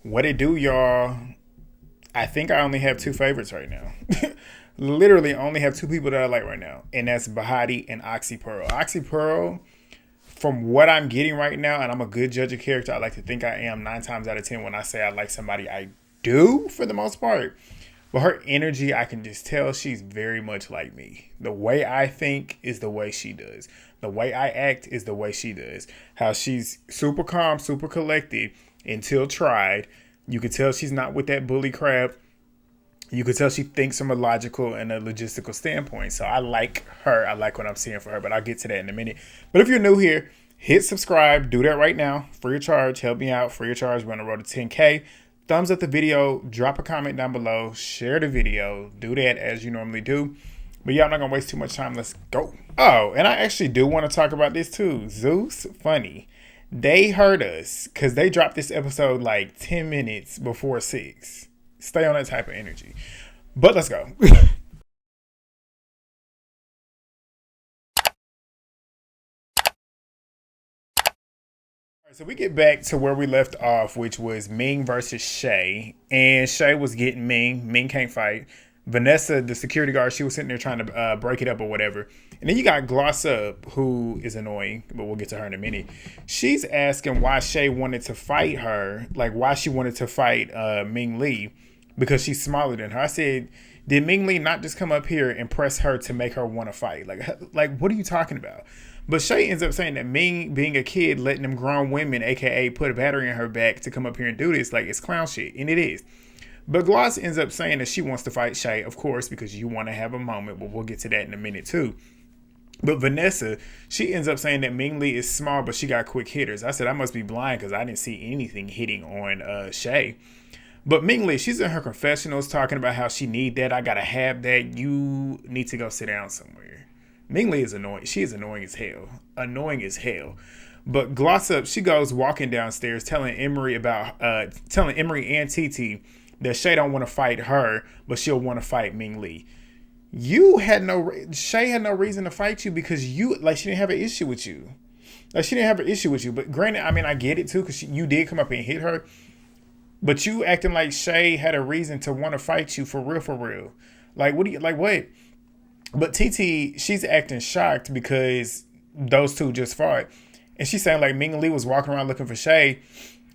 What it do, y'all? I think I only have two favorites right now. Literally, only have two people that I like right now, and that's Bahati and Oxy Pirl. Oxy Pirl, from what I'm getting right now, and I'm a good judge of character. I like to think I am 9 times out of 10 when I say I like somebody. I do for the most part. But her energy, I can just tell she's very much like me. The way I think is the way she does. The way I act is the way she does. How she's super calm, super collected until tried. You can tell she's not with that bully crap. You could tell she thinks from a logical and a logistical standpoint. So I like her. I like what I'm seeing for her, but I'll get to that in a minute. But if you're new here, hit subscribe. Do that right now. Free of charge. Help me out. Free of charge. We're on the road to 10K. Thumbs up the video. Drop a comment down below. Share the video. Do that as you normally do. But yeah, I'm not going to waste too much time. Let's go. Oh, and I actually do want to talk about this too. Zeus, funny. They heard us because they dropped this episode like 10 minutes before 6. Stay on that type of energy. But let's go. So we get back to where we left off, which was Ming versus Shay. And Shay was getting Ming. Ming can't fight. Vanessa, the security guard, she was sitting there trying to break it up or whatever. And then you got Gloss Up, who is annoying, but we'll get to her in a minute. She's asking why Shay wanted to fight her, like why she wanted to fight Ming Lee, because she's smaller than her. I said, did Ming Lee not just come up here and press her to make her want to fight? Like what are you talking about? But Shay ends up saying that Ming, being a kid, letting them grown women, aka put a battery in her back to come up here and do this, like it's clown shit, and it is. But Gloss ends up saying that she wants to fight Shay, of course, because you want to have a moment, but we'll get to that in a minute too. But Vanessa, she ends up saying that Ming Lee is small, but she got quick hitters. I said, I must be blind because I didn't see anything hitting on Shay. But Ming Lee, she's in her confessionals talking about how she need that. I gotta have that. You need to go sit down somewhere. Ming Lee is annoying. She is annoying as hell. Annoying as hell. But Gloss Up, she goes walking downstairs telling Emery and TT that Shay don't want to fight her, but she'll want to fight Ming Lee. Shay had no reason to fight you because she didn't have an issue with you. Like she didn't have an issue with you. But granted, I mean, I get it too because you did come up and hit her. But you acting like Shay had a reason to want to fight you for real, for real. Like, what? But TT, she's acting shocked because those two just fought. And she's saying like Ming Lee was walking around looking for Shay.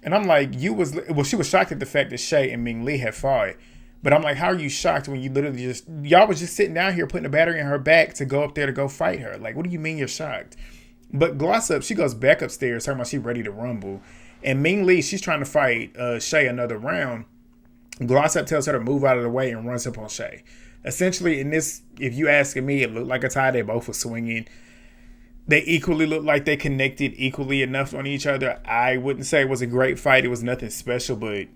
And I'm like, she was shocked at the fact that Shay and Ming Lee had fought. But I'm like, how are you shocked when you literally y'all was just sitting down here putting a battery in her back to go up there to go fight her? Like, what do you mean you're shocked? But Gloss Up, she goes back upstairs talking about she ready to rumble. And Ming Lee, she's trying to fight Shay another round. Gloss Up tells her to move out of the way and runs up on Shay. Essentially, in this, if you asking me, it looked like a tie. They both were swinging. They equally looked like they connected equally enough on each other. I wouldn't say it was a great fight. It was nothing special, but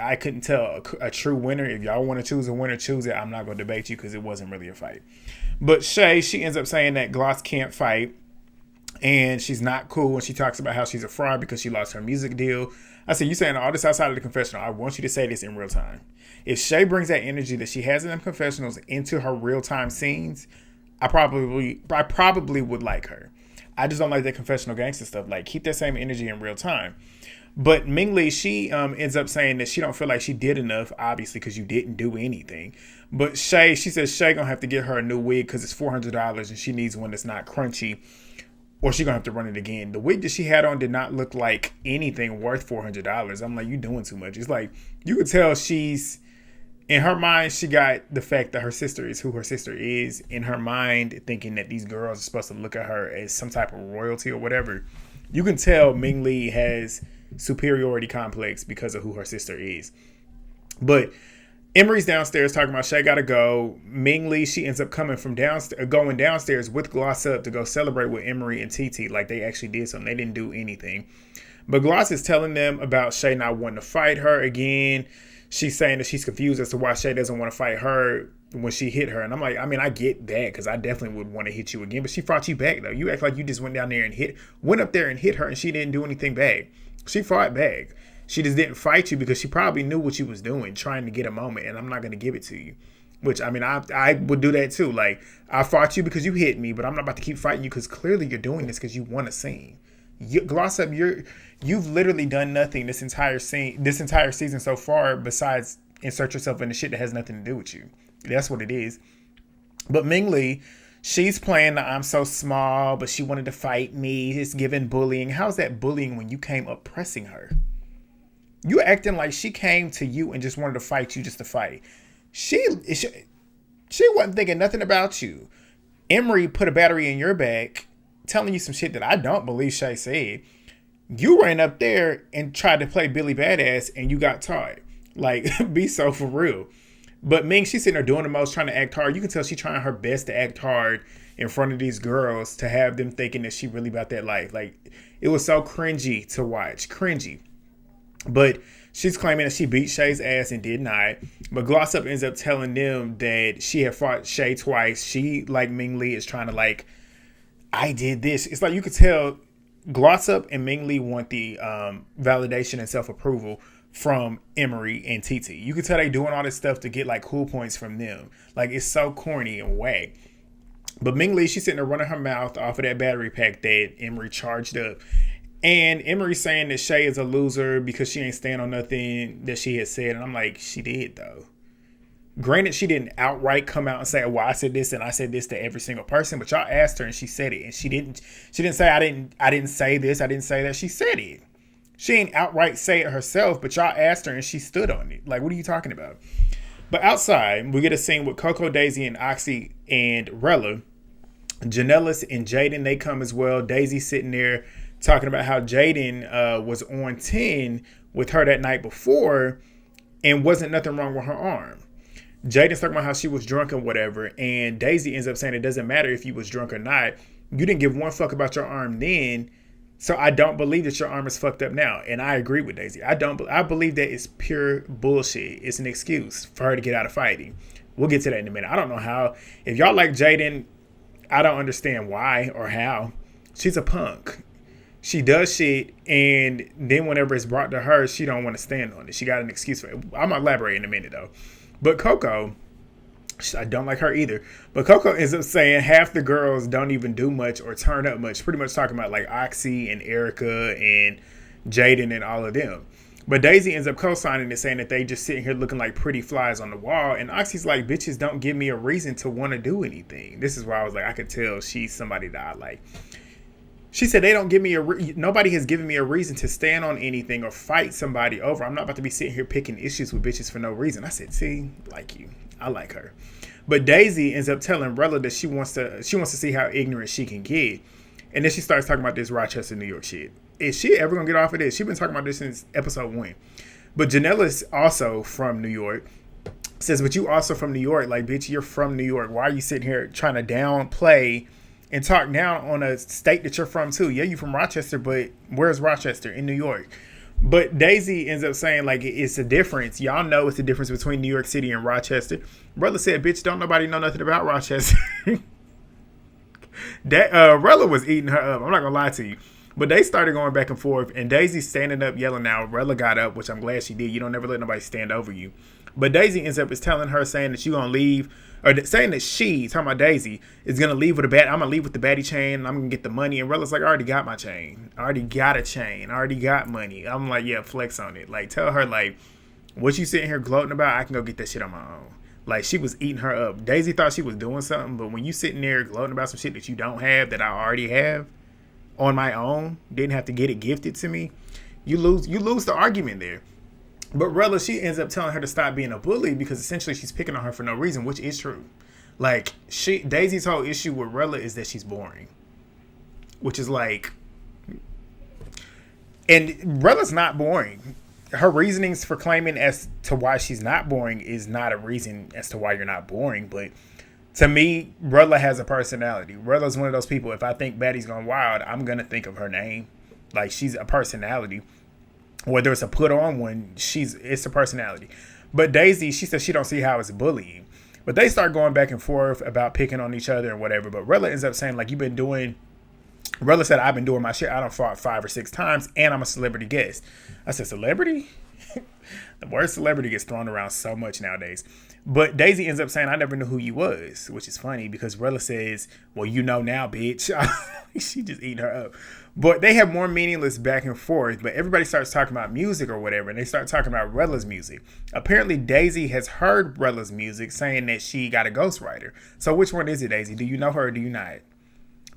I couldn't tell a true winner. If y'all want to choose a winner, choose it. I'm not going to debate you because it wasn't really a fight. But Shay, she ends up saying that Gloss can't fight. And she's not cool when she talks about how she's a fraud because she lost her music deal. I said, you saying all this outside of the confessional. I want you to say this in real time. If Shay brings that energy that she has in them confessionals into her real time scenes, I probably would like her. I just don't like that confessional gangster stuff. Like, keep that same energy in real time. But Ming Lee, she ends up saying that she don't feel like she did enough, obviously, because you didn't do anything. But Shay, she says Shay gonna have to get her a new wig because it's $400 and she needs one that's not crunchy, or she gonna have to run it again. The wig that she had on did not look like anything worth $400. I'm like, you doing too much. It's like, you could tell she's, in her mind, she got the fact that her sister is who her sister is. In her mind, thinking that these girls are supposed to look at her as some type of royalty or whatever. You can tell Ming Lee has superiority complex because of who her sister is. But Emery's downstairs talking about Shay gotta go. Ming Lee, she ends up going downstairs with Gloss Up to go celebrate with Emery and TT. Like they actually did something. They didn't do anything. But Gloss is telling them about Shay not wanting to fight her again. She's saying that she's confused as to why Shay doesn't want to fight her when she hit her. And I'm like, I mean, I get that because I definitely would want to hit you again. But she fought you back though. You act like you just went down there and went up there and hit her and she didn't do anything bad. She fought back. She just didn't fight you because she probably knew what she was doing, trying to get a moment, and I'm not going to give it to you. Which, I mean, I would do that too. Like, I fought you because you hit me, but I'm not about to keep fighting you because clearly you're doing this because you want a scene. Gloss Up, you've literally done nothing this entire season so far besides insert yourself into shit that has nothing to do with you. That's what it is. But Ming Lee, she's playing the I'm so small, but she wanted to fight me. It's giving bullying. How's that bullying when you came up pressing her? You acting like she came to you and just wanted to fight you just to fight. She wasn't thinking nothing about you. Emery put a battery in your back, telling you some shit that I don't believe Shay said. You ran up there and tried to play Billy Badass and you got taught. Like, be so for real. But Ming, she's sitting there doing the most, trying to act hard. You can tell she's trying her best to act hard in front of these girls to have them thinking that she really about that life. Like, it was so cringy to watch. Cringy. But she's claiming that she beat Shay's ass and did not. But Gloss Up ends up telling them that she had fought Shay twice. She, like Ming Lee, is trying to like, I did this. It's like you could tell Gloss Up and Ming Lee want the validation and self-approval from Emery and TT. You could tell they doing all this stuff to get like cool points from them. Like, it's so corny and whack. But Ming Lee, she's sitting there running her mouth off of that battery pack that Emery charged up. And Emery's saying that Shay is a loser because she ain't stand on nothing that she had said. And I'm like, she did though. Granted, she didn't outright come out and say, well, I said this and I said this to every single person, but y'all asked her and she said it. And she didn't say, I didn't say this, I didn't say that. She said it. She ain't outright say it herself, but y'all asked her and she stood on it. Like, what are you talking about? But outside, we get a scene with Coco, Daisy, and Oxy and Rella. Janellis and Jadynn, they come as well. Daisy sitting there talking about how Jadynn was on 10 with her that night before and wasn't nothing wrong with her arm. Jadyn's talking about how she was drunk and whatever, and Daisy ends up saying it doesn't matter if you was drunk or not. You didn't give one fuck about your arm then, so I don't believe that your arm is fucked up now. And I agree with Daisy. I believe that it's pure bullshit. It's an excuse for her to get out of fighting. We'll get to that in a minute. I don't know how. If y'all like Jadynn, I don't understand why or how. She's a punk. She does shit, and then whenever it's brought to her, she don't want to stand on it. She got an excuse for it. I'm going to elaborate in a minute, though. But Coco, I don't like her either. But Coco ends up saying half the girls don't even do much or turn up much. Pretty much talking about like Oxy and Erica and Jadynn and all of them. But Daisy ends up co-signing it, saying that they just sitting here looking like pretty flies on the wall. And Oxy's like, bitches don't give me a reason to want to do anything. This is why I was like, I could tell she's somebody that I like. She said, they don't give me nobody has given me a reason to stand on anything or fight somebody over. I'm not about to be sitting here picking issues with bitches for no reason. I said, see, like you. I like her. But Daisy ends up telling Rella that she wants to see how ignorant she can get. And then she starts talking about this Rochester, New York shit. Is she ever going to get off of this? She's been talking about this since episode 1. But Janella's also from New York. Says, but you also from New York. Like, bitch, you're from New York. Why are you sitting here trying to downplay and talk down on a state that you're from too? Yeah, you from Rochester, but where's Rochester? In New York. But Daisy ends up saying, like, it's a difference. Y'all know it's the difference between New York City and Rochester. Brother said, bitch, don't nobody know nothing about Rochester. Rella was eating her up. I'm not going to lie to you. But they started going back and forth, and Daisy's standing up yelling out. Rella got up, which I'm glad she did. You don't never let nobody stand over you. But Daisy ends up is telling her, saying that you're going to leave, or saying that she, talking about Daisy, is going to leave with I'm going to leave with the baddie chain, and I'm going to get the money. And Rella's like, I already got my chain. I already got a chain. I already got money. I'm like, yeah, flex on it. Like, tell her, like, what you sitting here gloating about, I can go get that shit on my own. Like, she was eating her up. Daisy thought she was doing something, but when you sitting there gloating about some shit that you don't have, that I already have on my own, didn't have to get it gifted to me, you lose the argument there. But Rella, she ends up telling her to stop being a bully because essentially she's picking on her for no reason, which is true. Like, Daisy's whole issue with Rella is that she's boring, which is like, and Rella's not boring. Her reasonings for claiming as to why she's not boring is not a reason as to why you're not boring. But to me, Rella has a personality. Rella's one of those people, if I think Baddies Gone Wild, I'm going to think of her name. Like, she's a personality. Whether it's a put on one, it's a personality. But Daisy, she says she don't see how it's bullying. But they start going back and forth about picking on each other and whatever. But Rella ends up saying, like, Rella said, I've been doing my shit. I done fought 5 or 6 times, and I'm a celebrity guest. I said, celebrity? The word celebrity gets thrown around so much nowadays. But Daisy ends up saying, I never knew who you was, which is funny because Rella says, well, you know now, bitch. She just eating her up. But they have more meaningless back and forth, but everybody starts talking about music or whatever, and they start talking about Rella's music. Apparently, Daisy has heard Rella's music saying that she got a ghostwriter. So which one is it, Daisy? Do you know her or do you not?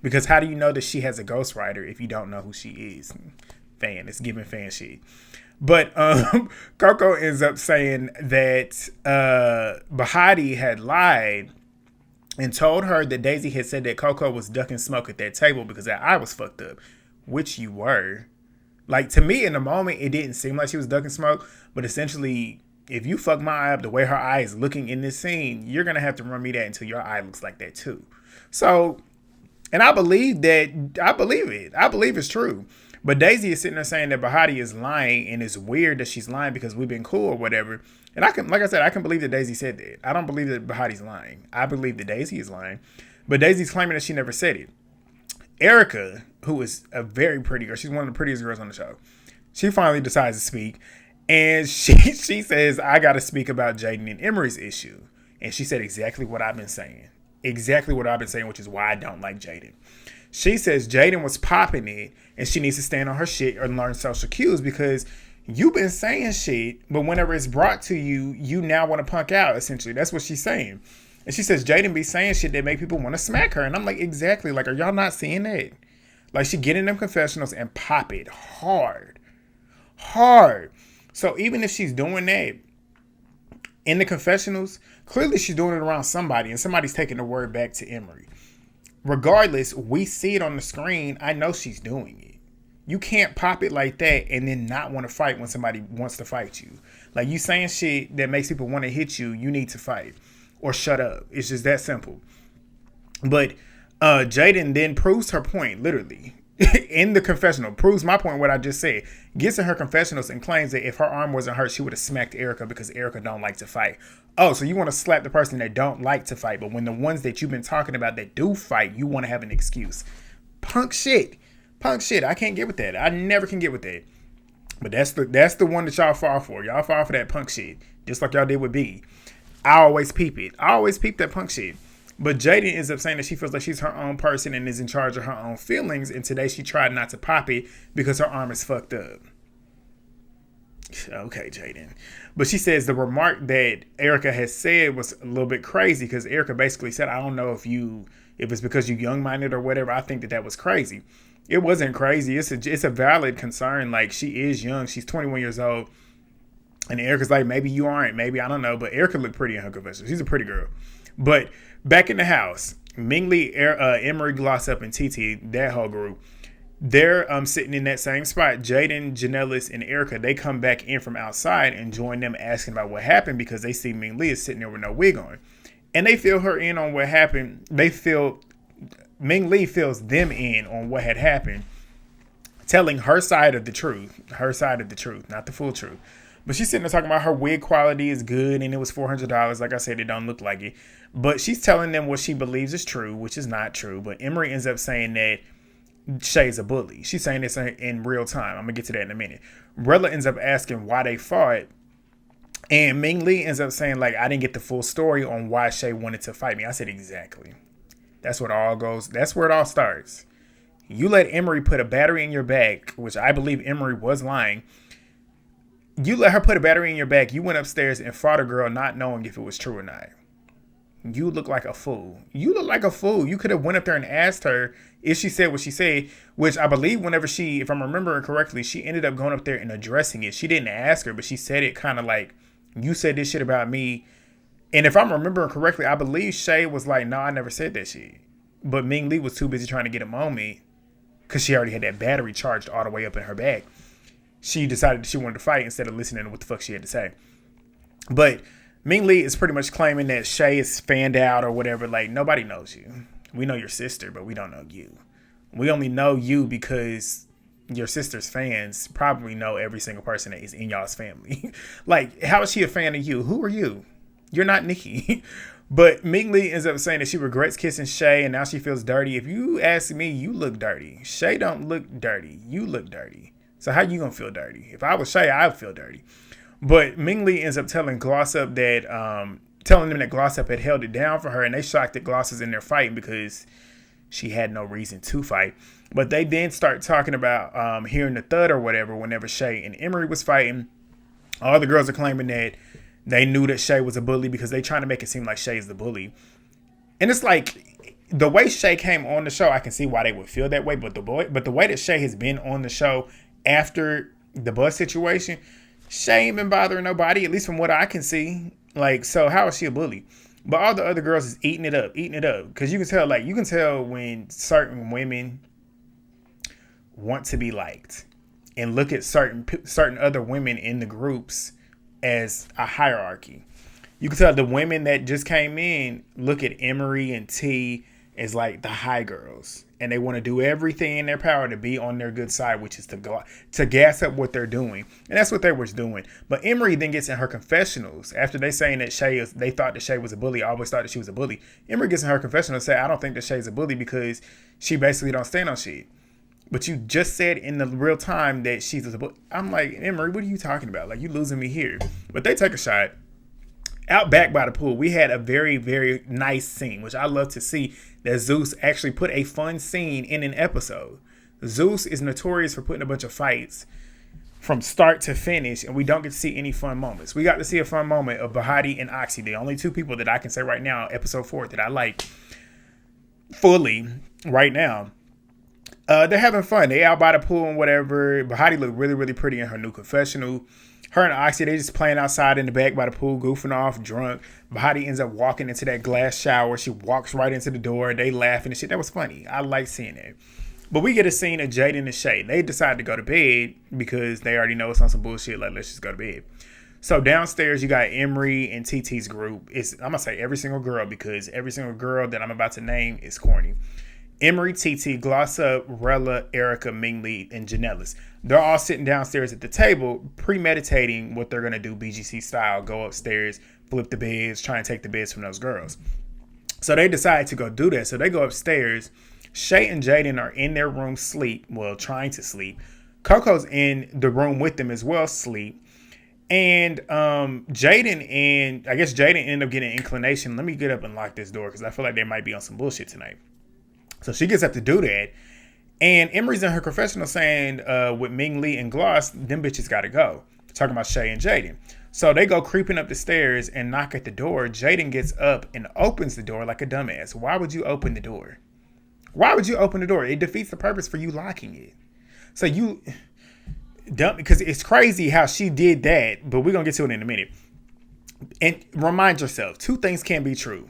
Because how do you know that she has a ghostwriter if you don't know who she is? Fan. It's giving fan shit. But Coco ends up saying that Baddies had lied and told her that Daisy had said that Coco was ducking smoke at that table because that eye was fucked up, which you were. Like, to me, in the moment, it didn't seem like she was ducking smoke, but essentially, if you fuck my eye up the way her eye is looking in this scene, you're going to have to run me that until your eye looks like that too. So, and I believe it. I believe it's true. But Daisy is sitting there saying that Baddies is lying, and it's weird that she's lying because we've been cool or whatever. And I can believe that Daisy said that. I don't believe that Baddies lying. I believe that Daisy is lying. But Daisy's claiming that she never said it. Erica, who is a very pretty girl, she's one of the prettiest girls on the show. She finally decides to speak. And she says, I got to speak about Jadynn and Emery's issue. And she said exactly what I've been saying. Exactly what I've been saying, which is why I don't like Jadynn. She says Jadynn was popping it and she needs to stand on her shit or learn social cues because you've been saying shit, but whenever it's brought to you, you now want to punk out, essentially. That's what she's saying. And she says Jadynn be saying shit that make people want to smack her. And I'm like, exactly. Like, are y'all not seeing that? Like, she get in them confessionals and pop it hard. Hard. So even if she's doing that in the confessionals, clearly she's doing it around somebody and somebody's taking the word back to Emery. Regardless, we see it on the screen. I know she's doing it. You can't pop it like that and then not want to fight when somebody wants to fight you. Like, you saying shit that makes people want to hit you, you need to fight or shut up. It's just that simple. But Jadynn then proves her point, literally, in the confessional. Proves my point, what I just said. Gets in her confessionals and claims that if her arm wasn't hurt, she would have smacked Erica because Erica don't like to fight. Oh, so you want to slap the person that don't like to fight, but when the ones that you've been talking about that do fight, you want to have an excuse. Punk shit. Punk shit. I can't get with that. I never can get with that. But that's the one that y'all fall for. Y'all fall for that punk shit. Just like y'all did with Biggie. I always peep it. I always peep that punk shit. But Jadynn ends up saying that she feels like she's her own person and is in charge of her own feelings. And today she tried not to pop it because her arm is fucked up. Okay, Jadynn. But she says the remark that Erica has said was a little bit crazy because Erica basically said, I don't know if it's because you young-minded or whatever. I think that was crazy. It wasn't crazy. It's a valid concern. Like, she is young. She's 21 years old. And Erica's like, maybe you aren't. Maybe, I don't know. But Erica looked pretty in her confession. She's a pretty girl. But back in the house, Ming Lee, Emery, Gloss Up, and TT, that whole group, they're sitting in that same spot. Jadynn, Janellis, and Erica, they come back in from outside and join them asking about what happened because they see Ming Lee is sitting there with no wig on. And they fill her in on what happened. Ming Lee fills them in on what had happened, telling her side of the truth. Her side of the truth, not the full truth. But she's sitting there talking about her wig quality is good and it was $400. Like I said, it don't look like it. But she's telling them what she believes is true, which is not true. But Emery ends up saying that Shay's a bully. She's saying this in real time. I'm going to get to that in a minute. Rella ends up asking why they fought. And Ming Lee ends up saying, like, I didn't get the full story on why Shay wanted to fight me. I said, exactly. That's what all goes. That's where it all starts. You let Emery put a battery in your back, which I believe Emery was lying. You let her put a battery in your back. You went upstairs and fought a girl not knowing if it was true or not. You look like a fool. You look like a fool. You could have went up there and asked her if she said what she said, which I believe whenever if I'm remembering correctly, she ended up going up there and addressing it. She didn't ask her, but she said it kind of like, you said this shit about me. And if I'm remembering correctly, I believe Shay was like, no, I never said that shit. But Ming Lee was too busy trying to get him on me because she already had that battery charged all the way up in her back. She decided she wanted to fight instead of listening to what the fuck she had to say. But Ming Lee is pretty much claiming that Shay is fanned out or whatever. Like, nobody knows you. We know your sister, but we don't know you. We only know you because your sister's fans probably know every single person that is in y'all's family. Like, how is she a fan of you? Who are you? You're not Nikki. But Ming Lee ends up saying that she regrets kissing Shay and now she feels dirty. If you ask me, you look dirty. Shay don't look dirty. You look dirty. So how you gonna feel dirty? If I was Shay, I'd feel dirty. But Ming Lee ends up telling Glossop that, telling them that Glossop had held it down for her, and they shocked that Gloss is in there fighting because she had no reason to fight. But they then start talking about hearing the thud or whatever whenever Shay and Emery was fighting. All the girls are claiming that they knew that Shay was a bully because they trying to make it seem like Shay's the bully. And it's like, the way Shay came on the show, I can see why they would feel that way. But the way that Shay has been on the show after the bus situation, Shay ain't been bothering nobody, at least from what I can see. Like, so how is she a bully? But all the other girls is eating it up. Because you can tell when certain women want to be liked and look at certain other women in the groups as a hierarchy. You can tell the women that just came in look at Emery and T as like the high girls, and they want to do everything in their power to be on their good side, which is to gas up what they're doing, and that's what they were doing. But Emery then gets in her confessionals after they saying that they thought that Shay was a bully, always thought that she was a bully. Emery gets in her confessional and say, I don't think that Shay's a bully because she basically don't stand on shit. But you just said in the real time that she's a bully. I'm like, Emery, what are you talking about? Like, you losing me here. But they take a shot. Out back by the pool, we had a very, very nice scene, which I love to see, that Zeus actually put a fun scene in an episode. Zeus is notorious for putting a bunch of fights from start to finish, and we don't get to see any fun moments. We got to see a fun moment of Baddies and Oxy, the only two people that I can say right now, episode 4, that I like fully right now. They're having fun. They out by the pool and whatever. Baddies look really, really pretty in her new confessional. Her and Oxy, they just playing outside in the back by the pool, goofing off, drunk. Baddies ends up walking into that glass shower. She walks right into the door. They laughing and shit. That was funny. I like seeing that. But we get a scene of Jadynn and Shay. They decide to go to bed because they already know it's on some bullshit. Like, let's just go to bed. So downstairs, you got Emery and TT's group. I'm going to say every single girl because every single girl that I'm about to name is corny. Emery, TT, Glossa, Rella, Erica, Ming Lee, and Janellis. They're all sitting downstairs at the table, premeditating what they're going to do BGC style, go upstairs, flip the beds, try and take the beds from those girls. So they decide to go do that. So they go upstairs. Shay and Jadynn are in their room trying to sleep. Coco's in the room with them as well, sleep. And Jadynn ended up getting an inclination. Let me get up and lock this door because I feel like they might be on some bullshit tonight. So she gets up to do that. And Emery's in her confessional saying with Ming Lee and Gloss, them bitches got to go. Talking about Shay and Jadynn. So they go creeping up the stairs and knock at the door. Jadynn gets up and opens the door like a dumbass. Why would you open the door? Why would you open the door? It defeats the purpose for you locking it. So you dumb, because it's crazy how she did that, but we're going to get to it in a minute. And remind yourself, two things can be true.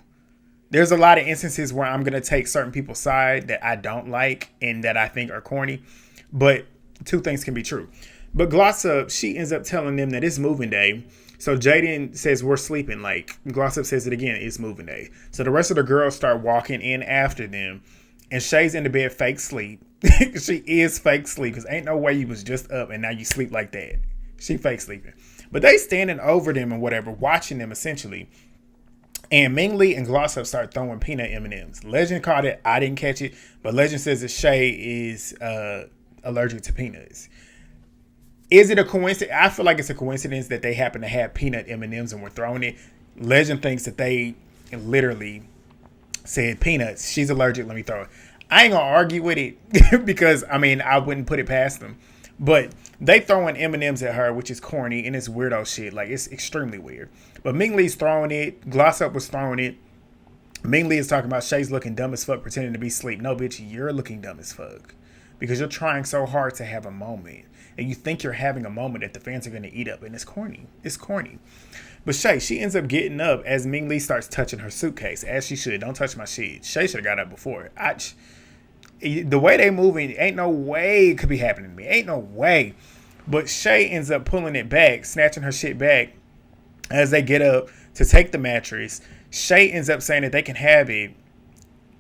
There's a lot of instances where I'm going to take certain people's side that I don't like and that I think are corny. But two things can be true. But Glossop, she ends up telling them that it's moving day. So Jadynn says we're sleeping. Like Glossop says it again, it's moving day. So the rest of the girls start walking in after them. And Shay's in the bed fake sleep. She is fake sleep because ain't no way you was just up and now you sleep like that. She fake sleeping. But they standing over them and whatever, watching them essentially. And Ming Lee and Glossop start throwing peanut M&Ms. Legend caught it. I didn't catch it. But Legend says that Shay is allergic to peanuts. Is it a coincidence? I feel like it's a coincidence that they happen to have peanut M&Ms and were throwing it. Legend thinks that they literally said peanuts. She's allergic. Let me throw it. I ain't going to argue with it because, I mean, I wouldn't put it past them. But they throwing M&Ms at her, which is corny and it's weirdo shit. Like, it's extremely weird. But Ming Lee's throwing it. Glossop was throwing it. Ming Lee is talking about Shay's looking dumb as fuck, pretending to be asleep. No, bitch, you're looking dumb as fuck. Because you're trying so hard to have a moment. And you think you're having a moment that the fans are going to eat up. And it's corny. It's corny. But Shay, she ends up getting up as Ming Lee starts touching her suitcase. As she should. Don't touch my shit. Shay should have got up before. The way they moving, ain't no way it could be happening to me. Ain't no way. But Shay ends up pulling it back, snatching her shit back as they get up to take the mattress. Shay ends up saying that they can have it.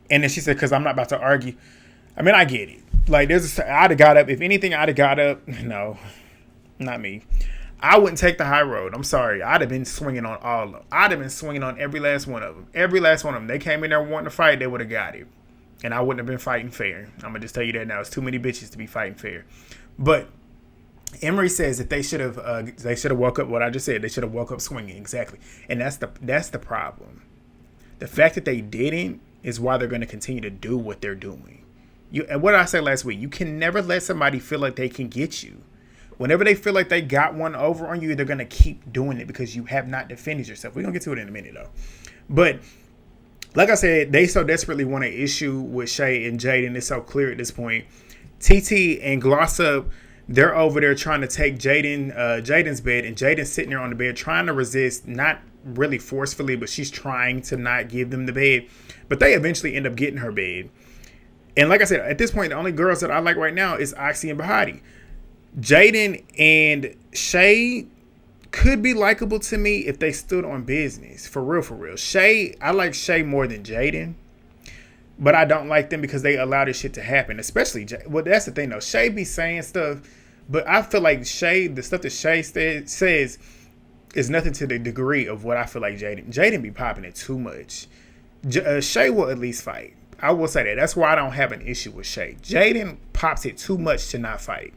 And then she said, because I'm not about to argue. I mean, I get it. Like, I'd have got up. If anything, I'd have got up. No, not me. I wouldn't take the high road. I'm sorry. I'd have been swinging on all of them. I'd have been swinging on every last one of them. Every last one of them. They came in there wanting to fight, they would have got it. And I wouldn't have been fighting fair. I'm going to just tell you that now. It's too many bitches to be fighting fair. But Emery says that they should have woke up. What I just said, they should have woke up swinging exactly, and that's the problem. The fact that they didn't is why they're going to continue to do what they're doing. And what did I say last week? You can never let somebody feel like they can get you. Whenever they feel like they got one over on you, they're going to keep doing it because you have not defended yourself. We're going to get to it in a minute, though. But like I said, they so desperately want an issue with Shay and Jadynn. It's so clear at this point. TT and Glossop, they're over there trying to take Jaden's bed, and Jadyn's sitting there on the bed trying to resist, not really forcefully, but she's trying to not give them the bed. But they eventually end up getting her bed. And like I said, at this point, the only girls that I like right now is Oxy and Baddies. Jadynn and Shay could be likable to me if they stood on business. For real, for real. Shay, I like Shay more than Jadynn. But I don't like them because they allow this shit to happen. Especially, well, that's the thing though. Shay be saying stuff, but I feel like Shay, the stuff that Shay says is nothing to the degree of what I feel like Jadynn. Jadynn be popping it too much. Shay will at least fight. I will say that. That's why I don't have an issue with Shay. Jadynn pops it too much to not fight.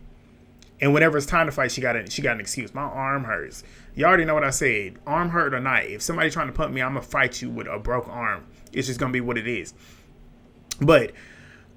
And whenever it's time to fight, she got an excuse. My arm hurts. You already know what I said. Arm hurt or not. If somebody trying to pump me, I'm going to fight you with a broke arm. It's just going to be what it is. But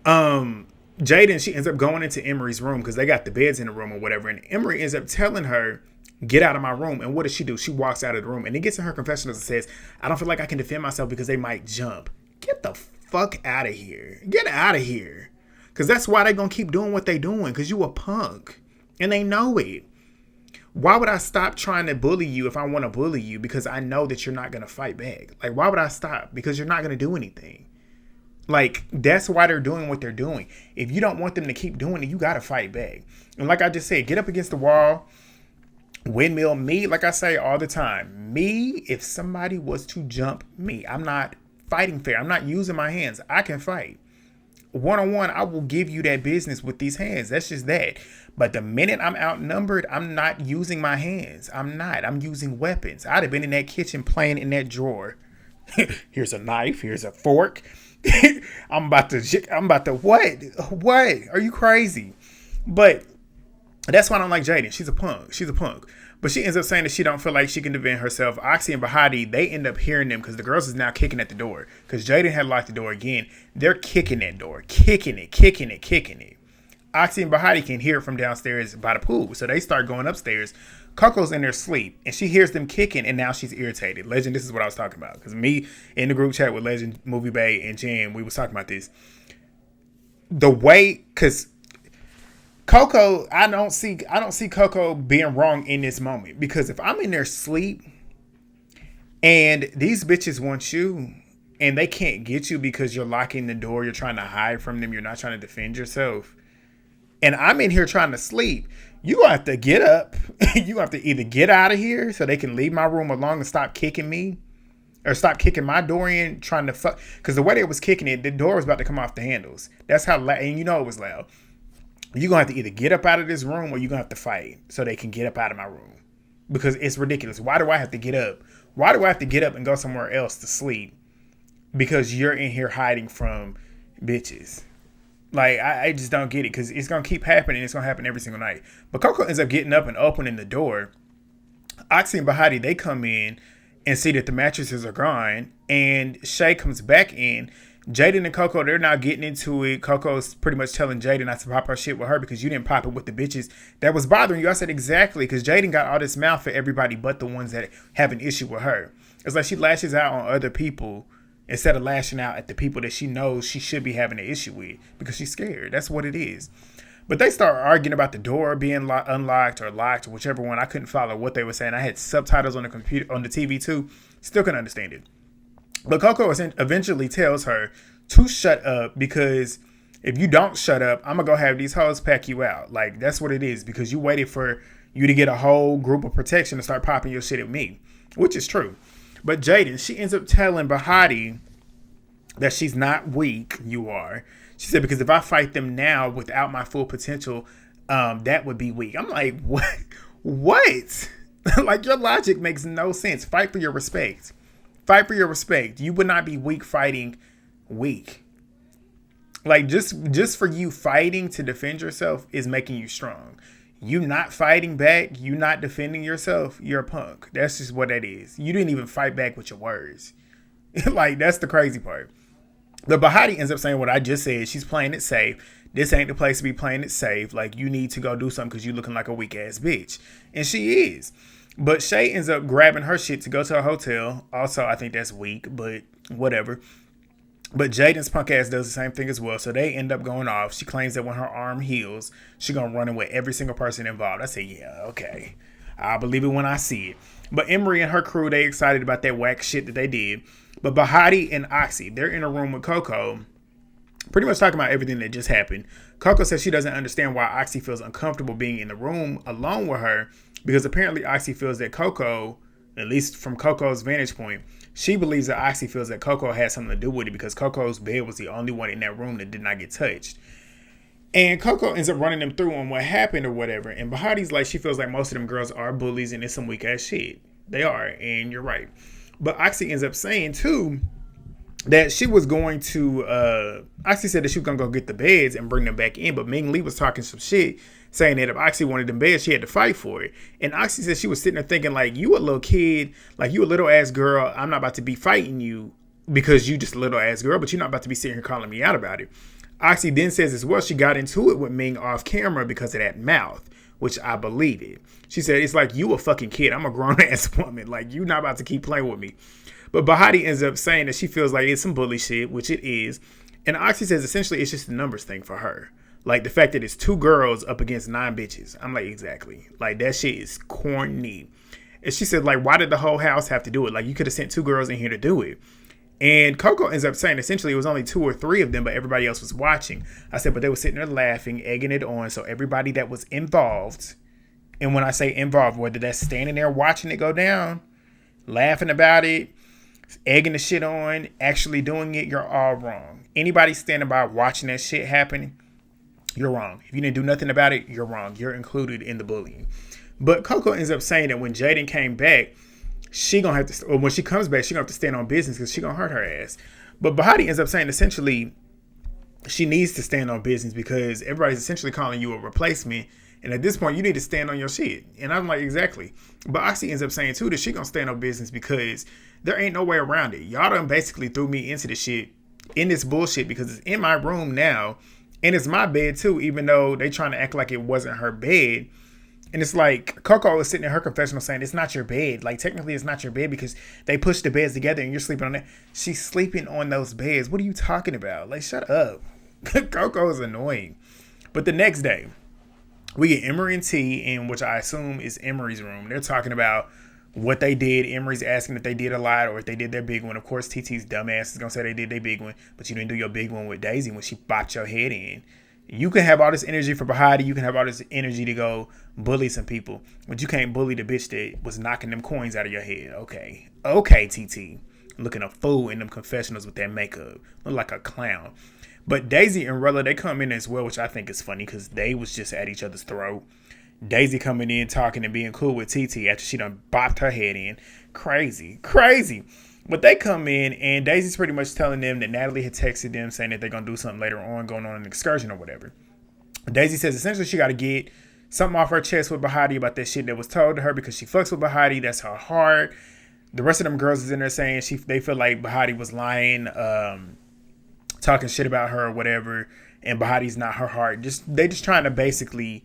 Jadynn, she ends up going into Emery's room because they got the beds in the room or whatever. And Emery ends up telling her, get out of my room. And what does she do? She walks out of the room. And it gets in her confessionals and says, I don't feel like I can defend myself because they might jump. Get the fuck out of here. Get out of here. Because that's why they're going to keep doing what they doing. Because you a punk. And they know it. Why would I stop trying to bully you if I want to bully you? Because I know that you're not going to fight back. Like, why would I stop? Because you're not going to do anything. Like, that's why they're doing what they're doing. If you don't want them to keep doing it, you got to fight back. And like I just said, get up against the wall. Windmill me, like I say all the time. Me, if somebody was to jump me, I'm not fighting fair. I'm not using my hands. I can fight. One-on-one, I will give you that business with these hands. That's just that. But the minute I'm outnumbered, I'm not using my hands. I'm not. I'm using weapons. I'd have been in that kitchen playing in that drawer. Here's a knife. Here's a fork. I'm about to what? What? Are you crazy? But that's why I don't like Jadynn. She's a punk. But she ends up saying that she don't feel like she can defend herself. Oxy and Baddies, they end up hearing them because the girls is now kicking at the door. Because Jadynn had locked the door again. They're kicking that door. Kicking it. Oxy and Baddies can hear it from downstairs by the pool. So they start going upstairs. Coco's in their sleep. And she hears them kicking. And now she's irritated. Legend, this is what I was talking about. Because me in the group chat with Legend, Movie Bay, and Jen, we was talking about this. The way, because Coco, I don't see Coco being wrong in this moment, because if I'm in their sleep and these bitches want you and they can't get you because you're locking the door, you're trying to hide from them, you're not trying to defend yourself, and I'm in here trying to sleep, you gonna have to get up. You have to either get out of here so they can leave my room alone and stop kicking me, or stop kicking my door in trying to fuck. Because the way they was kicking it, the door was about to come off the handles. That's how loud, and you know it was loud. You're going to have to either get up out of this room or you're going to have to fight so they can get up out of my room. Because it's ridiculous. Why do I have to get up? Why do I have to get up and go somewhere else to sleep? Because you're in here hiding from bitches. Like, I just don't get it. Because it's going to keep happening. It's going to happen every single night. But Coco ends up getting up and opening the door. Oxy and Baddies, they come in and see that the mattresses are gone. And Shay comes back in. Jadynn and Coco, they're now getting into it. Coco's pretty much telling Jadynn not to pop her shit with her because you didn't pop it with the bitches that was bothering you. I said exactly, because Jadynn got all this mouth for everybody but the ones that have an issue with her. It's like she lashes out on other people instead of lashing out at the people that she knows she should be having an issue with because she's scared. That's what it is. But they start arguing about the door being unlocked or locked, or whichever one. I couldn't follow what they were saying. I had subtitles on the computer, on the TV too. Still couldn't understand it. But Coco eventually tells her to shut up, because if you don't shut up, I'm going to go have these hoes pack you out. Like, that's what it is, because you waited for you to get a whole group of protection to start popping your shit at me, which is true. But Jadynn, she ends up telling Baddies that she's not weak. You are. She said, because if I fight them now without my full potential, that would be weak. I'm like, what? What? Like, your logic makes no sense. Fight for your respect. Fight for your respect. You would not be weak fighting weak. Like, just for you fighting to defend yourself is making you strong. You not fighting back, you not defending yourself, you're a punk. That's just what that is. You didn't even fight back with your words. Like, that's the crazy part. The Bahati ends up saying what I just said. She's playing it safe. This ain't the place to be playing it safe. Like, you need to go do something because you looking like a weak ass bitch. And she is. But Shay ends up grabbing her shit to go to a hotel. Also, I think that's weak, but whatever. But Jadyn's punk ass does the same thing as well. So they end up going off. She claims that when her arm heals, she gonna run away with every single person involved. I say, yeah, okay. I'll believe it when I see it. But Emery and her crew, they excited about that whack shit that they did. But Bahati and Oxy, they're in a room with Coco, pretty much talking about everything that just happened. Coco says she doesn't understand why Oxy feels uncomfortable being in the room alone with her, because apparently Oxy feels that Coco, at least from Coco's vantage point, she believes that Oxy feels that Coco had something to do with it because Coco's bed was the only one in that room that did not get touched. And Coco ends up running them through on what happened or whatever. And Bahati's like, she feels like most of them girls are bullies and it's some weak ass shit. They are, and you're right. But Oxy ends up saying too that she was going to, Oxy said that she was going to go get the beds and bring them back in. But Ming Lee was talking some shit, saying that if Oxy wanted them beds, she had to fight for it. And Oxy said she was sitting there thinking, like, you a little kid, like, you a little ass girl. I'm not about to be fighting you because you just a little ass girl, but you're not about to be sitting here calling me out about it. Oxy then says as well, she got into it with Ming off camera because of that mouth, which I believe it. She said, it's like, you a fucking kid. I'm a grown ass woman. Like, you not about to keep playing with me. But Bahati ends up saying that she feels like it's some bully shit, which it is. And Oxy says essentially it's just a numbers thing for her. Like the fact that it's 2 girls up against 9 bitches. I'm like, exactly. Like, that shit is corny. And she said, like, why did the whole house have to do it? Like, you could have sent 2 girls in here to do it. And Coco ends up saying essentially it was only 2 or 3 of them, but everybody else was watching. I said, but they were sitting there laughing, egging it on. So everybody that was involved, and when I say involved, whether that's standing there watching it go down, laughing about it, egging the shit on, actually doing it, you're all wrong. Anybody standing by watching that shit happen, you're wrong. If you didn't do nothing about it, you're wrong. You're included in the bullying. But Coco ends up saying that when Jadynn came back, she gonna have to, or when she comes back, she gonna have to stand on business because she gonna hurt her ass. But Bahati ends up saying essentially she needs to stand on business because everybody's essentially calling you a replacement. And at this point, you need to stand on your shit. And I'm like, exactly. But Oxy ends up saying, too, that she gonna stand on business because there ain't no way around it. Y'all done basically threw me into the shit, in this bullshit, because it's in my room now. And it's my bed, too, even though they trying to act like it wasn't her bed. And it's like, Coco was sitting in her confessional saying, it's not your bed. Like, technically, it's not your bed because they pushed the beds together and you're sleeping on that. She's sleeping on those beds. What are you talking about? Like, shut up. Coco is annoying. But the next day, we get Emery and T in, which I assume is Emery's room. They're talking about what they did. Emery's asking if they did a lot or if they did their big one. Of course, TT's dumbass is going to say they did their big one, but you didn't do your big one with Daisy when she bopped your head in. You can have all this energy for Bahati. You can have all this energy to go bully some people, but you can't bully the bitch that was knocking them coins out of your head. Okay. Okay, TT. Looking a fool in them confessionals with that makeup. Look like a clown. But Daisy and Rella, they come in as well, which I think is funny because they was just at each other's throat. Daisy coming in, talking and being cool with TT after she done bopped her head in. Crazy. Crazy. But they come in and Daisy's pretty much telling them that Natalie had texted them saying that they're going to do something later on, going on an excursion or whatever. Daisy says essentially she got to get something off her chest with Bahati about that shit that was told to her because she fucks with Bahati. That's her heart. The rest of them girls is in there saying they feel like Bahati was lying, talking shit about her or whatever, and Bahati's not her heart. They just trying to basically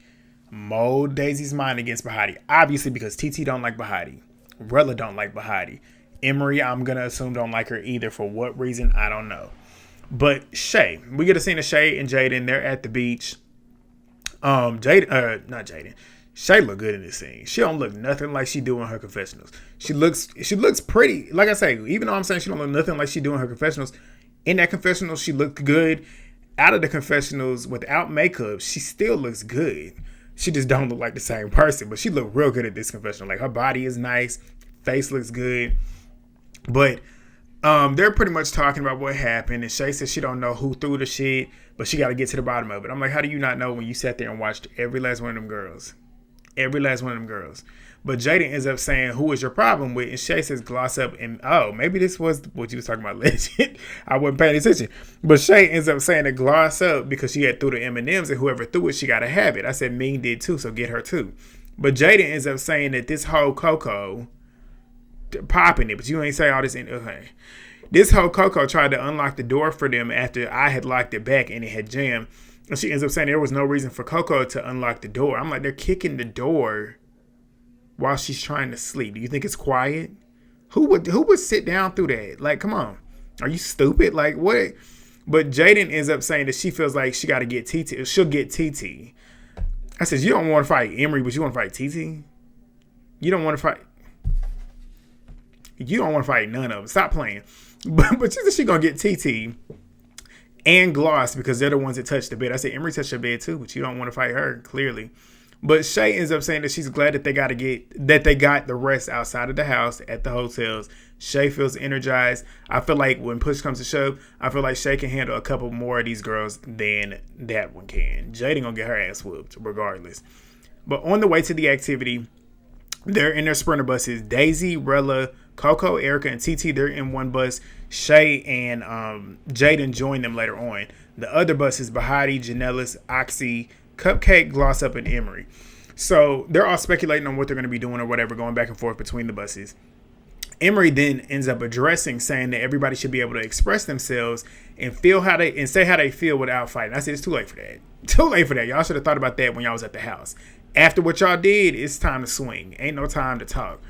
mold Daisy's mind against Bahati. Obviously because TT don't like Bahati. Rella don't like Bahati. Emery, I'm going to assume, don't like her either. For what reason, I don't know. But Shay, we get a scene of Shay and Jadynn. They're at the beach. Not Jadynn. Shay look good in this scene. She don't look nothing like she do in her confessionals. She looks pretty. Like I say, even though I'm saying she don't look nothing like she do in her confessionals, in that confessional, she looked good. Out of the confessionals, without makeup, she still looks good. She just don't look like the same person, but she looked real good at this confessional. Like, her body is nice. Face looks good. But they're pretty much talking about what happened. And Shay says she don't know who threw the shit, but she got to get to the bottom of it. I'm like, how do you not know when you sat there and watched every last one of them girls? Every last one of them girls. But Jadynn ends up saying, who is your problem with? And Shay says, gloss up. And oh, maybe this was what you was talking about, legend. I wasn't paying attention. But Shay ends up saying to gloss up because she had threw the M&Ms, and whoever threw it, she got to have it. I said, Ming did too, so get her too. But Jadynn ends up saying that this whole Coco, popping it, but you ain't say all this. Okay. This whole Coco tried to unlock the door for them after I had locked it back and it had jammed. And she ends up saying there was no reason for Coco to unlock the door. I'm like, they're kicking the door while she's trying to sleep. Do you think it's quiet? Who would sit down through that? Like, come on. Are you stupid? Like, what? But Jadynn ends up saying that she feels like she got to get TT. She'll get TT. I says, you don't want to fight Emery, but you want to fight TT? You don't want to fight. You don't want to fight none of them. Stop playing. But she said she going to get TT and Gloss because they're the ones that touched the bed. I said, Emery touched the bed too, but you don't want to fight her, clearly. But Shay ends up saying that she's glad that they got the rest outside of the house at the hotels. Shay feels energized. I feel like when push comes to shove, I feel like Shay can handle a couple more of these girls than that one can. Jadynn gonna get her ass whooped regardless. But on the way to the activity, they're in their sprinter buses. Daisy, Rella, Coco, Erica, and TT, they're in one bus. Shay and Jadynn join them later on. The other bus is Baddies, Janellis, Oxy, Cupcake, Gloss Up, and Emery. So they're all speculating on what they're going to be doing or whatever, going back and forth between the buses. Emery then ends up addressing, saying that everybody should be able to express themselves and say how they feel without fighting. I said, it's too late for that. Too late for that. Y'all should have thought about that when y'all was at the house. After what y'all did, it's time to swing. Ain't no time to talk.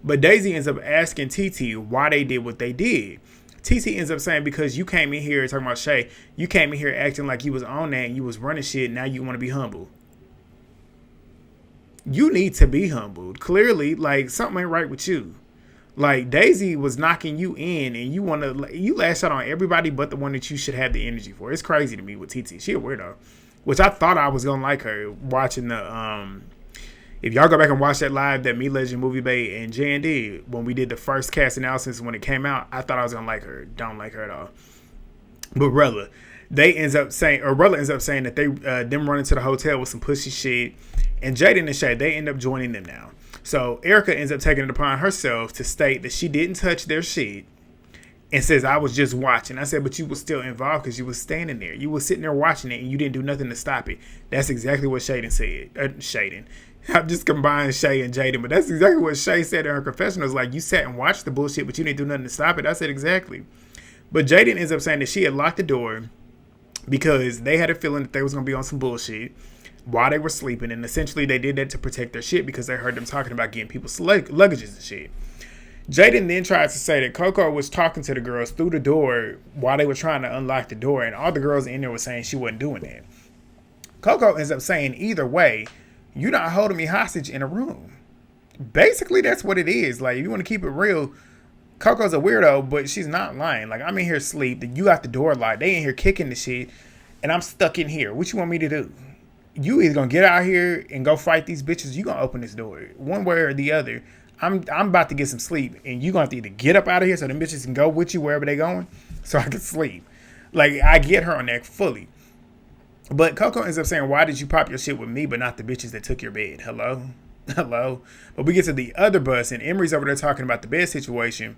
But Daisy ends up asking TT why they did what they did. TT ends up saying, because you came in here talking about Shay, you came in here acting like you was on that and you was running shit. Now you want to be humble. You need to be humbled. Clearly, like, something ain't right with you. Like, Daisy was knocking you in and you lash out on everybody but the one that you should have the energy for. It's crazy to me with TT. She a weirdo. Which I thought I was going to like her watching the, if y'all go back and watch that live, that Me Legend Movie Bay and Jan did, when we did the first cast analysis when it came out, I thought I was going to like her. Don't like her at all. But Rella ends up saying that they them running to the hotel with some pussy shit. And Jadynn and Shay, they end up joining them now. So Erica ends up taking it upon herself to state that she didn't touch their shit and says, I was just watching. I said, but you were still involved because you was standing there. You was sitting there watching it and you didn't do nothing to stop it. That's exactly what Jadynn said. Jadynn. I've just combined Shay and Jadynn, but that's exactly what Shay said in her confessional. Like, you sat and watched the bullshit, but you didn't do nothing to stop it. I said, exactly. But Jadynn ends up saying that she had locked the door because they had a feeling that they was going to be on some bullshit while they were sleeping. And essentially they did that to protect their shit because they heard them talking about getting people's luggages and shit. Jadynn then tried to say that Coco was talking to the girls through the door while they were trying to unlock the door. And all the girls in there were saying she wasn't doing that. Coco ends up saying, either way, you're not holding me hostage in a room. Basically, that's what it is. Like, if you want to keep it real, Coco's a weirdo, but she's not lying. Like, I'm in here asleep. You got the door locked. They in here kicking the shit, and I'm stuck in here. What you want me to do? You either gonna get out here and go fight these bitches, you gonna open this door. One way or the other. I'm about to get some sleep, and you gonna have to either get up out of here so them bitches can go with you wherever they going, so I can sleep. Like, I get her on that fully. But Coco ends up saying, why did you pop your shit with me but not the bitches that took your bed? Hello? But we get to the other bus, and Emery's over there talking about the bed situation.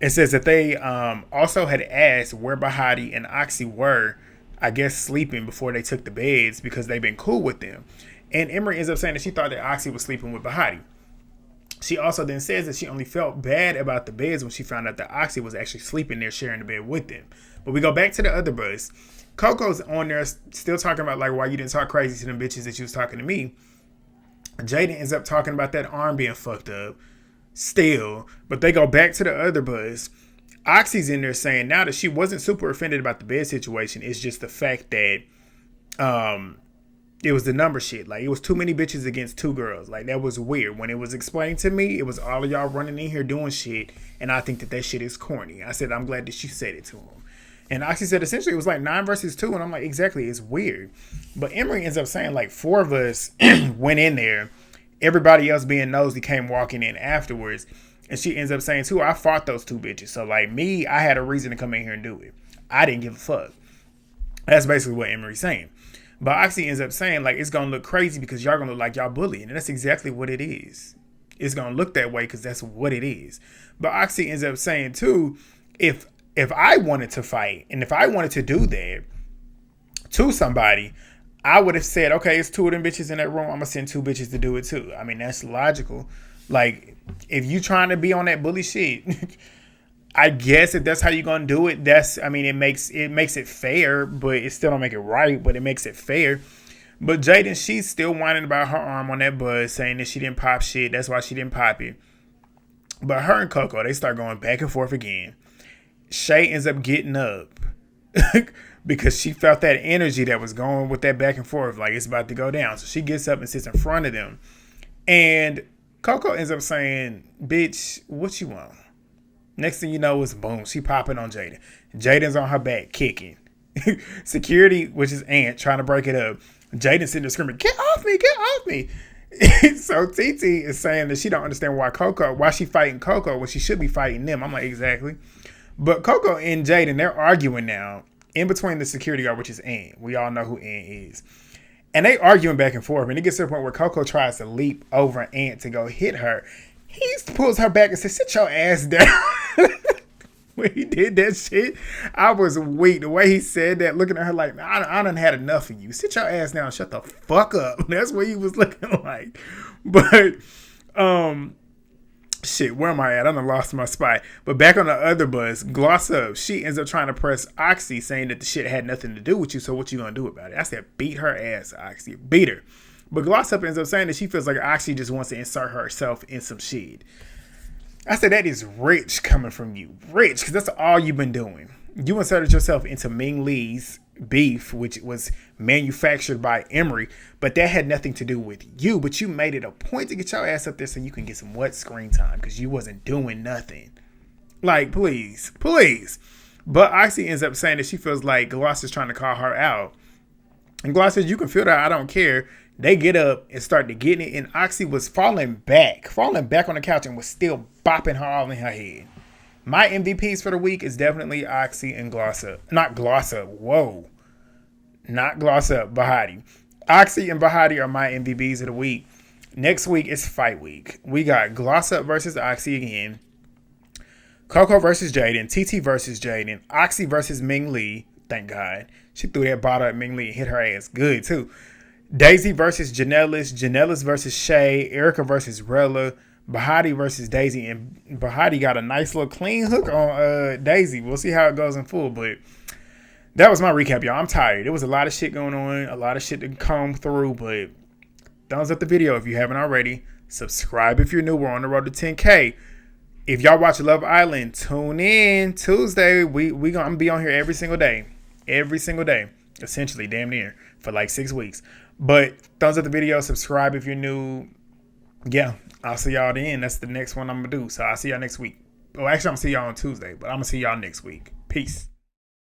It says that they also had asked where Baddies and Oxy were, I guess, sleeping before they took the beds because they've been cool with them. And Emery ends up saying that she thought that Oxy was sleeping with Baddies. She also then says that she only felt bad about the beds when she found out that Oxy was actually sleeping there sharing the bed with them. But we go back to the other bus. Coco's on there still talking about, like, why you didn't talk crazy to them bitches that you was talking to me. Jadynn ends up talking about that arm being fucked up still. But they go back to the other bus. Oxy's in there saying now that she wasn't super offended about the bed situation. It's just the fact that it was the number shit. Like, it was too many bitches against two girls. Like, that was weird. When it was explained to me, it was all of y'all running in here doing shit. And I think that shit is corny. I said, I'm glad that you said it to him. And Oxy said essentially it was like 9 versus 2. And I'm like, exactly, it's weird. But Emery ends up saying like 4 of us went in there. Everybody else being nosy came walking in afterwards. And she ends up saying too, I fought those 2 bitches. So like me, I had a reason to come in here and do it. I didn't give a fuck. That's basically what Emery's saying. But Oxy ends up saying like it's going to look crazy because y'all going to look like y'all bullying. And that's exactly what it is. it's gonna look that way because that's what it is. But Oxy ends up saying too, if I wanted to fight and if I wanted to do that to somebody, I would have said, okay, it's two of them bitches in that room. I'm gonna send two bitches to do it too. I mean, that's logical. Like, if you trying to be on that bully shit, I guess if that's how you're gonna do it, it makes it fair, but it still don't make it right, but it makes it fair. But Jadynn, she's still whining about her arm on that buzz, saying that she didn't pop shit. That's why she didn't pop it. But her and Coco, they start going back and forth again. Shay ends up getting up because she felt that energy that was going with that back and forth, like it's about to go down. So she gets up and sits in front of them. And Coco ends up saying, bitch, what you want? Next thing you know is boom, she popping on Jadynn. Jaden's on her back, kicking. Security, which is Ant, trying to break it up. Jadynn sitting there screaming, get off me, get off me. So TT is saying that she don't understand why she fighting Coco when she should be fighting them. I'm like, exactly. But Coco and Jadynn, they're arguing now in between the security guard, which is Ant. We all know who Ant is. And they arguing back and forth. And it gets to the point where Coco tries to leap over Ant to go hit her. He pulls her back and says, sit your ass down. When he did that shit, I was weak. The way he said that, looking at her like, I done had enough of you. Sit your ass down. Shut the fuck up. That's what he was looking like. But, shit, where am I at? I done lost my spot. But back on the other bus, Gloss Up, she ends up trying to press Oxy, saying that the shit had nothing to do with you, so what you gonna do about it? I said, beat her ass, Oxy. Beat her. But Gloss Up ends up saying that she feels like Oxy just wants to insert herself in some shit. I said, that is rich coming from you. Rich, because that's all you've been doing. You inserted yourself into Ming Lee's beef, which was manufactured by Emery, but that had nothing to do with you. But you made it a point to get your ass up there so you can get some what screen time because you wasn't doing nothing. Like, please. But Oxy ends up saying that she feels like Gloss is trying to call her out. And Gloss says, you can feel that. I don't care. They get up and start to get it, and Oxy was falling back on the couch and was still bopping her all in her head. My MVPs for the week is definitely Oxy and Gloss Up. Not Gloss Up. Whoa. Not Gloss Up. Bahati. Oxy and Bahati are my MVPs of the week. Next week is fight week. We got Gloss Up versus Oxy again. Coco versus Jadynn. TT versus Jadynn. Oxy versus Ming Lee. Thank God. She threw that bottle at Ming Lee and hit her ass good, too. Daisy versus Janellis. Janellis versus Shay. Erica versus Rella. Bahati versus Daisy. And Bahati got a nice little clean hook on Daisy. We'll see how it goes in full. But that was my recap, y'all. I'm tired. There was a lot of shit going on. A lot of shit to comb through. But thumbs up the video if you haven't already. Subscribe if you're new. We're on the road to 10K. If y'all watch Love Island, tune in Tuesday. We gonna be on here every single day. Every single day. Essentially, damn near. For like 6 weeks. But thumbs up the video, subscribe if you're new. Yeah, I'll see y'all then. That's the next one I'm going to do. So I'll see y'all next week. Well, actually, I'm going to see y'all on Tuesday. But I'm going to see y'all next week. Peace.